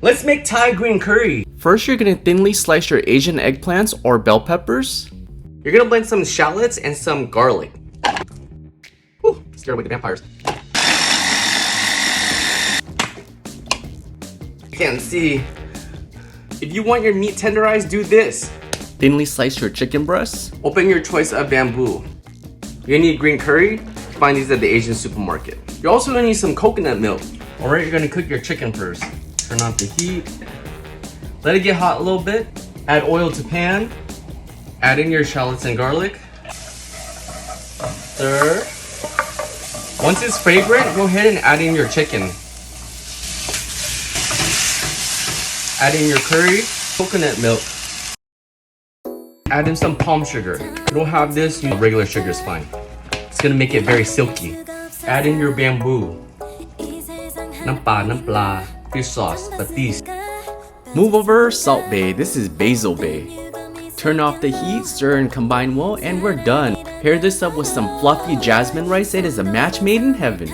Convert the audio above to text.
Let's make Thai green curry. First, you're gonna thinly slice your Asian eggplants or bell peppers. You're gonna blend some shallots and some garlic. Whew, scared away the vampires. Can't see. If you want your meat tenderized, do this. Thinly slice your chicken breasts. Open your choice of bamboo. You're gonna need green curry. Find these at the Asian supermarket. You're also gonna need some coconut milk. Alright, you're gonna cook your chicken first. Turn off the heat. Let it get hot a little bit. Add oil to pan. Add in your shallots and garlic. Stir. Once it's fragrant, go ahead and add in your chicken. Add in your curry, coconut milk. Add in some palm sugar. If you don't have this, use regular sugar is fine. It's gonna make it very silky. Add in your bamboo. Nampa, nampla, fish sauce, patis. Move over, Salt Bay. This is Basil Bay. Turn off the heat, stir and combine well, and we're done. Pair this up with some fluffy jasmine rice. It is a match made in heaven.